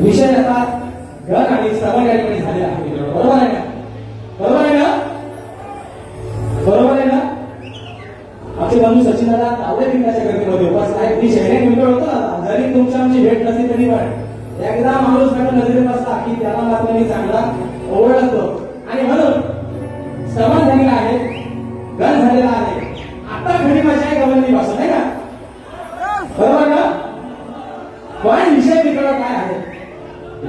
विषय आता घर आणि सभा या ठिकाणी झालेला आहे मित्रांनो. बरोबर आहे ना? बरोबर आहे ना? बरोबर आहे ना? आमचे बंधू सचिन दादा तावडे पिंडाच्या गर्दीमध्ये उपस्थित आहेत. मी शहरी मित्र होतो ना जरी तुमच्या आमची भेट नसली तरी पण एकदा माणूस मॅडम नजरेत बसला की त्याला मात्र मी चांगला ओळखतो आणि म्हणून समान झालेला आहे गण झालेला आहे. आता घडी माझ्या आहे गवंडी पासून नाही का? बरोबर ना? पण विषय मित्र काय आहे?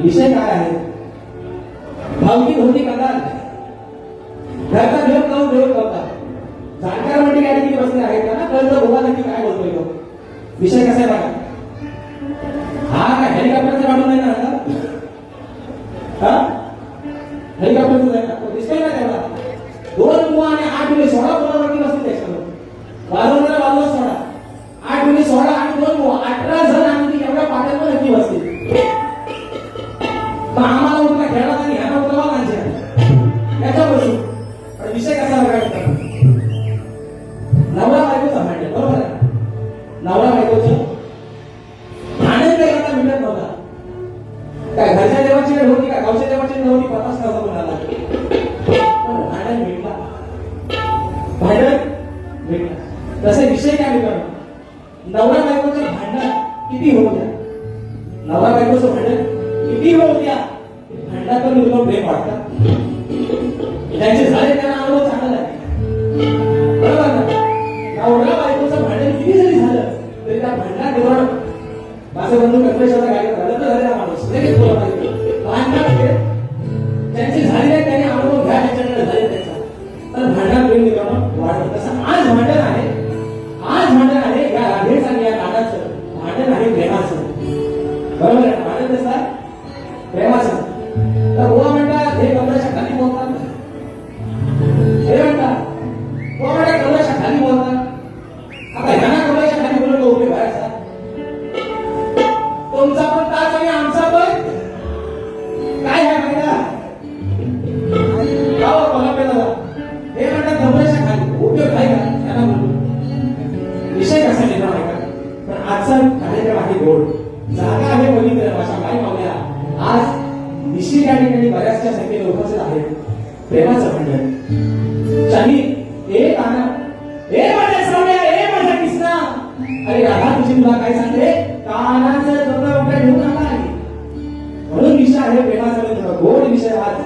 विषय काय आहे? भावकी होती कदाल घरचा देव कळून देव कळतात जाणकार मंडळी या ठिकाणी बसले आहेत त्यांना कळतं बोला नक्की काय बोलतोय तो. विषय कसा आहे बघा. हा काय हेलिकॉप्टरचा हॉटेलचा आहे तो दिसतोय ना तेवढा 2 मुवा आणि 8 गुणी 16 मुलावरती बसतील त्याच्यावर वाजवणारा बाजूला सोडा 8 गुणी 16 आणि 2 मुवा 18 जण आम्ही एवढ्या पाट्यांवर नक्की बसतील मग आम्हाला उठला खेळला आणि ह्याला उठला माणसे त्याच्या बसू पण विषय कसा बघायचा नवरा बायकोचा भांडण बरोबर आहे नवरा बायकोचं भांडण काही आता मिळत नव्हता काय घरच्या देवाची वेळ होती का गावच्या देवाची वेळ होती पताच नव्हता कोणाला भांडण भेटला तसे विषय काय मिळणार नवरा बायकोचं भांडण किती होऊ द्या नवरा बायकोचं भांडण किती होऊ द्या भांडणातून तुला प्रेम वाटतं त्यांचे झाले त्यांना अनुभव चांगला आहे बरोबर ना नवरा बायकोचं भांडण किती जरी झालं तरी त्या भांडणात माझं बंधू कल्पेशाचा गाडी झालं तर झालेला माणूस लगेच बोला पाहिजे भांडणात ज्यांचे झालेले त्यांनी अनुभव घ्या त्यांच्याकडे झाले त्याचा तर भांडणात प्रेम निघणं वाढतं तसं आज भांडण आहे या राधेचं आणि या कानाचं भांडण आहे प्रेमाचं बरोबर आहे भांडण कसं आहे प्रेमाचं तर बुवा म्हणतात हे कमरेच्या खाली बोलतात हे म्हणतात बुवा म्हणतात कमरेच्या खाली बोलतात आता ह्यांना कमरेच्या खाली बोलून उभे व्हायचा तुमचा पण ताज आणि आमचा पण काय आहे माहिती गाव कोल्हापूरला हे म्हणतात कमरेच्या खाली उपयोग काय का त्यांना बोलतो विषय कसा निर्माण आहे का पण आजचा कार्यक्रम आहे गोड जागा आहे पवित्र अशा काय मावल्या आज निश्चित या ठिकाणी बऱ्याचशा संख्येने उपस्थित आहेत प्रेमाचं भांडण शाही एक आना ए माझ्या सावळ्या ए माझ्या कृष्णा अरे राधा तुझी तुला काय सांगते कानाचं कपडा उठा घेऊन आला आहे म्हणून विषय आहे प्रेमाचा गोड विषय आज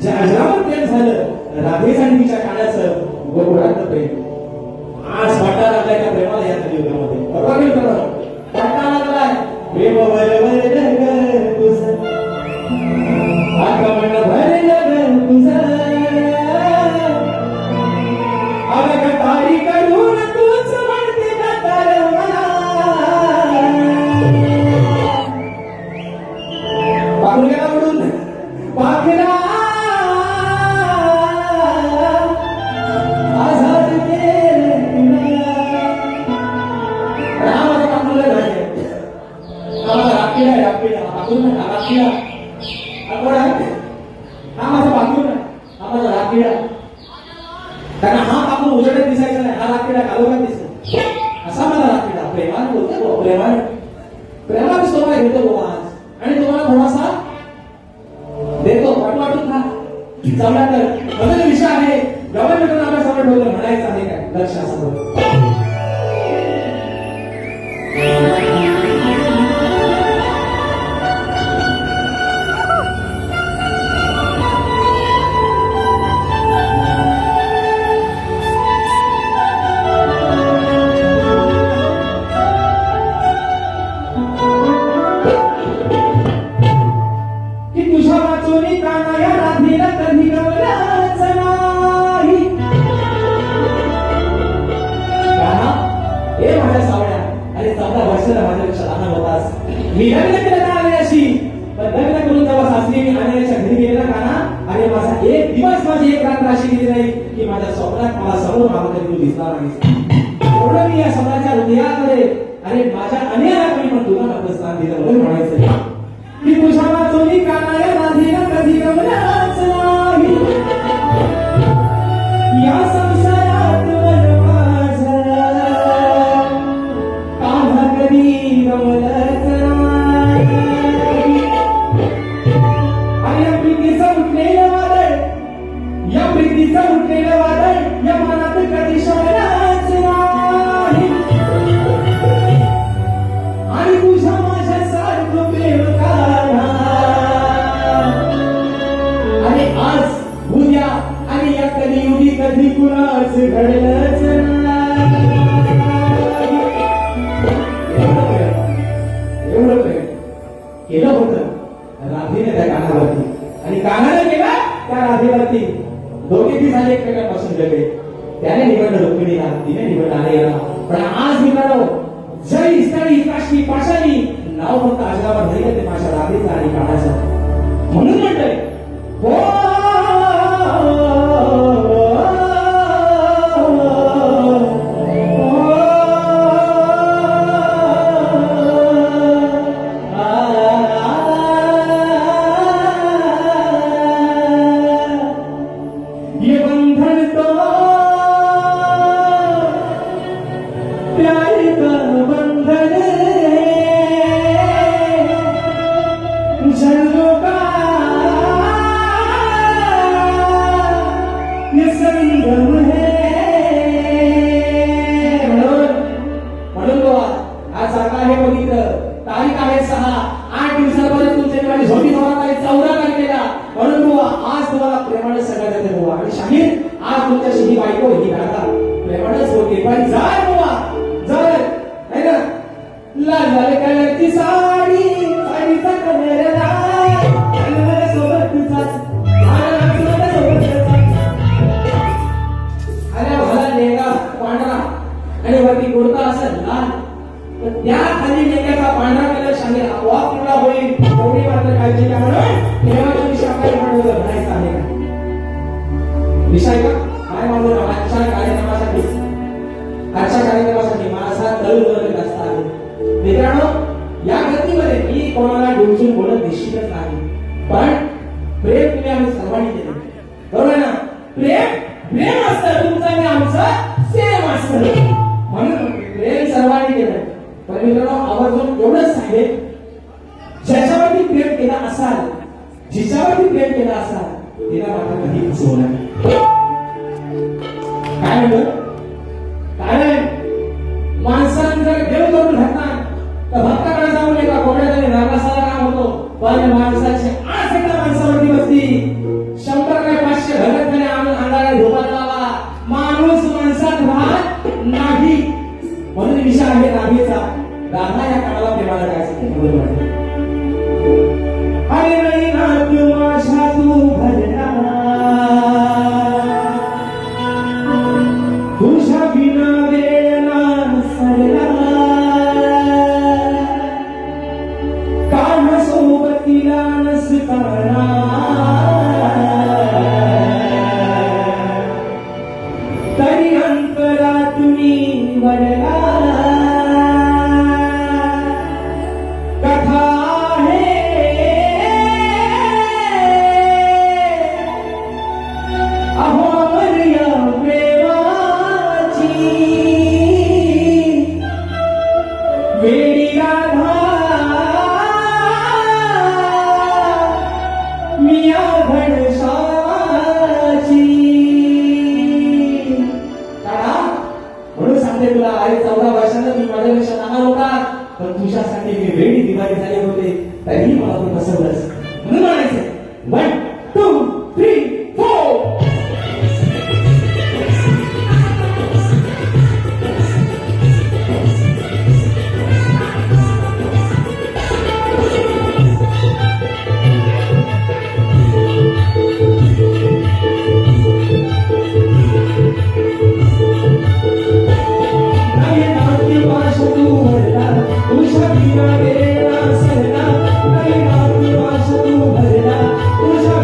ज्यावर प्रेम झालं राधेच आणि तिच्या कानाचं गोडाचं प्रेम आज वाटा लागलाय त्या प्रेमाला या युगामध्ये बरोबर नाही बरोबर वाटा लागलाय प्रेम बरोबर तुझं आगमन भरलं तुझं अगं तारी करून तूच म्हणते का तर मला पाकून गेला म्हणून पाखरा आझाद केलं तुला रामाचं पाकून लय भारी आहे आम्हाला राखीला पाकून राखीला हा माझा पाकून हा माझा राखीडा कारण हा पाकून उजेडात दिसायचा नाही हा राखीडा कालोखात दिसतो असा माझा राखीडा प्रेमाने बोलतो प्रेमाने तुम्हाला घेतो आज आणि तुम्हाला थोडासा देतो वाटून खा जमला तर बदल विषय आहे गव्हर्नमेंटला आपल्या समोर ठेवलं म्हणायचं आहे काय लक्ष असं मी लग्न केलं का अशी पण लग्न करून जेव्हा सासरी मी आणण्याच्या घरी गेलेला काना अरे माझा एक दिवस माझी एक रात्र अशी गेली नाही की माझ्या स्वप्नात मला समोर मागं तरी तू दिसणार नाही एवढं मी या समाजाच्या हृदयामध्ये अरे माझ्या अन्याला कोणी पण तुला नको स्थान दिलं म्हणून म्हणायचं की तुझ्या वाचोनी कानाया राधीला कधी गमनाच नाही या संसारात माझा कान्हा कधी गमलाच उठलेलं वादळ या मनात कधी शोधनाच नाही आणि तुझ्या माझ्या सारखं प्रेम काढा आणि आज उद्या आणि या कलियुगी कधी कुणाच घडलंच एवढं प्रेम केलं होतं राधेने त्या कानावरती आणि कानाने केला त्या राधेवरती दोघे ती झाले एकमेकांपासून वेगळे त्याने निवडलं रुक्मिणीला तिने निवडलं आर्याला पण आज निवडलो जरी स्थळी काशी पाशाली नाव फक्त आजगावर नाही ते माझ्या राधेचं आणि कानाचं म्हणून म्हणतोय हो 8 दिवसापर्यंत तुमच्या माझी झोपी जोरात चौरा केला म्हणून बुवा आज तुम्हाला प्रेमाने सगळ्यात येते बुवा आणि शाहीर आज तुमच्याशी ही बायको ही दादा प्रेमानेच होते पण जाय बुवा जाय है ना लाल कलरची साडी साडीचा कलर लाल कलर सोबत तुझा अरे भला लेंगा पांढरा आणि वरती कुर्ता असेल लाल तर त्या खाली लेंग्याचा पांढरा कलर शाहीर आपोआप पिवळा होईल एवढी मात्र काळजी घ्या म्हणून देवाच्या दिवशी आपल्याला म्हणून म्हणायचं आहे का विषय का काय म्हणून आजच्या कार्यक्रमासाठी माझा तळमळ जास्त आहे मित्रांनो या गतीमध्ये मी कोणाला डोचून बोलत निश्चितच नाही पण प्रेम तुम्ही आम्ही सर्वांनी केलं बरोबर आहे ना प्रेम प्रेम असतं तुमचं आणि आमचं सेम असतं म्हणून प्रेम सर्वांनी केलं पण मित्रांनो आवर्जून एवढंच सांगेल ज्याच्यावरती प्रेम केला असाल जिच्यावरती प्रेम केला असाल तिला मात्र कधी फसवणार काय म्हणतो कारण माणसाने जर देव करून घातला तर भक्ताकडे जाऊन एका कोपऱ्यात रागासाला काम होतो पण माणसाची आस एका माणसावरती बसली 100 काय 500 घरात त्याने आणून अंगाला झोपात लावा माणूस माणसात राहत नाही म्हणून विषय आहे राधेचा राधा या काळाला प्रेमाला काय असते म्हणून म्हणते अरे नाही ना तू माझ्या तू भरला तुझ्या बिना वेळ ना सरला कान सोबतीला नसताना तरी अंतरा तुम्ही वरला कथा आहे अहोमर्य प्रेमाची वेडी राधा मिया घनशाची काढा म्हणून सांगते तुला अरे 14 वर्षांना मी माझ्यापेक्षा लहान होता पण तुझ्यासाठी मी वेडी दिवाळी झाले होते तरीही मला तू बसवलंस म्हणून म्हणायचं 1 2 3 4 तुझ्या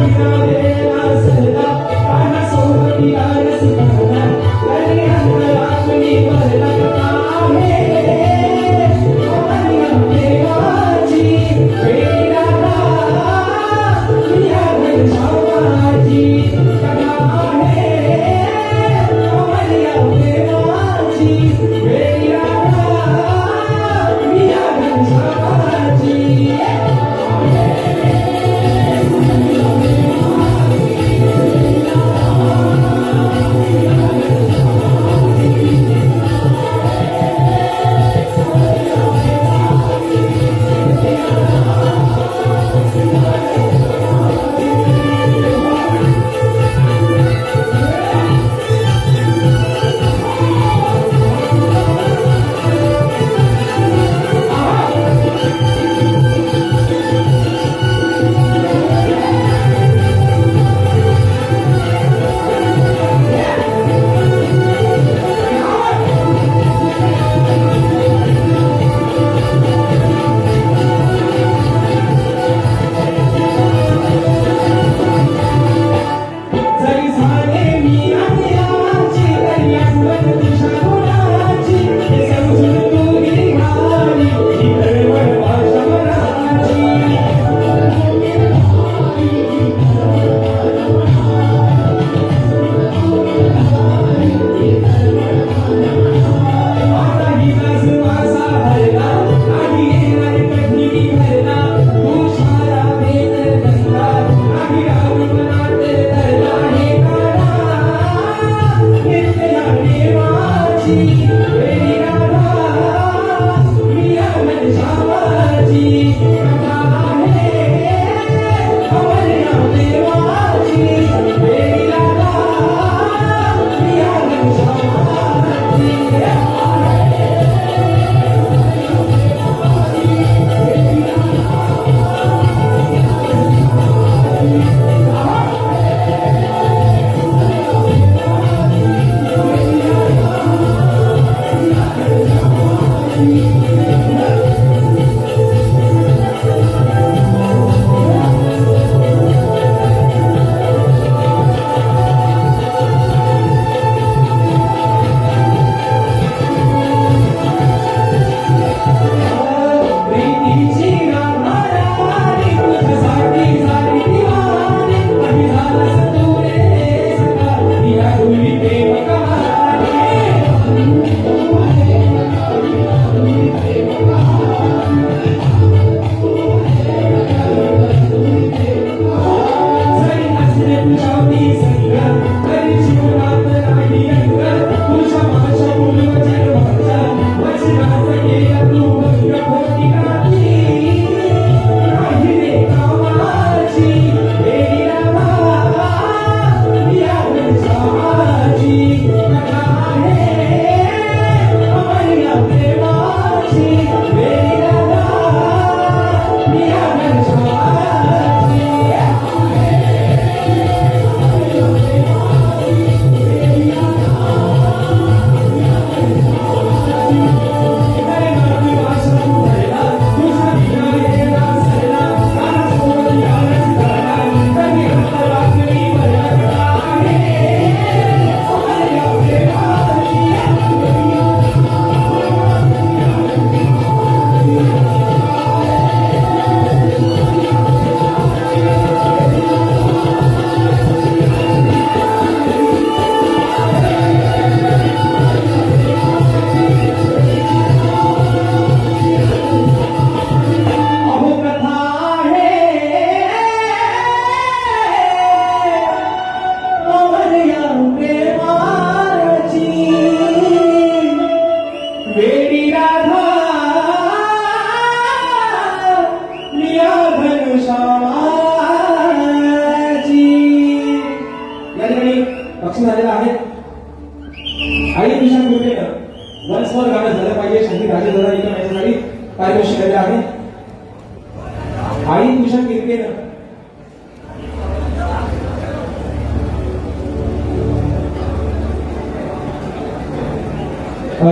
आई तुझ्या किरकेनं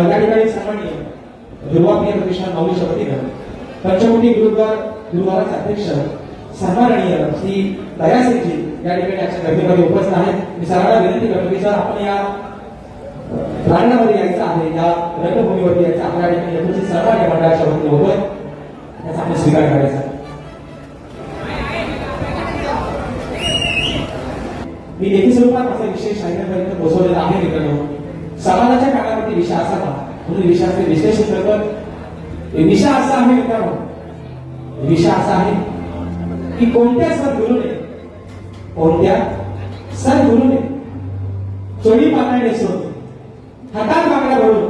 या ठिकाणी सन्माननीय दुर्वाप्रिय प्रतिष्ठान माऊलीच्या वतीनं पंचमुखी गुरुद्वाराचे अध्यक्ष सन्माननीय श्री दयासिंगजी या ठिकाणी आजच्या गर्दीमध्ये उपस्थित आहेत. मी सर्वांना विनंती करतो की सर आपण या प्रांगणामध्ये यायचं आहे, या रंगभूमीवरती यायचं आपल्या ठिकाणी उपस्थित सर्व या मंडळाच्या वतीने होतोय त्याचा आपण स्वीकार करायचा. मी लेखी स्वरूपात माझा विषय शाहिरांपर्यंत पोहोचवलेला आहे. मित्रांनो, समाजाच्या काळामध्ये विषय असावा म्हणून विषयाचे विश्लेषण करतो. विषय असा आहे मित्रांनो, विषय असा आहे की कोणत्या सद्गुरूने चोळी पातळी सोडून हातात बांगड्या भरून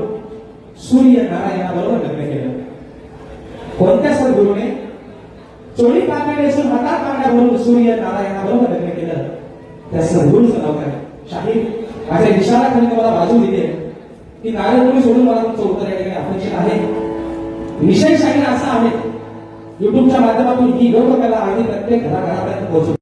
सूर्य नारायणाबरोबर लग्न केलं. कोणत्या सद्गुरूने चोळी पातळी सोडून हातात बांगड्या भरून सूर्य नारायणाबरोबर लग्न केलं, त्या सद्गुरूचं नाव काय? शाहीर माझ्या विचाराखाली मला बाजू दिली की नारायण सोडून मला तुमचं उत्तर या ठिकाणी अपेक्षित आहे. विषय शाहीर असा आहे, युट्यूबच्या माध्यमातून ही गौरव कला आणि प्रत्येक घराघरापर्यंत पोहोचू.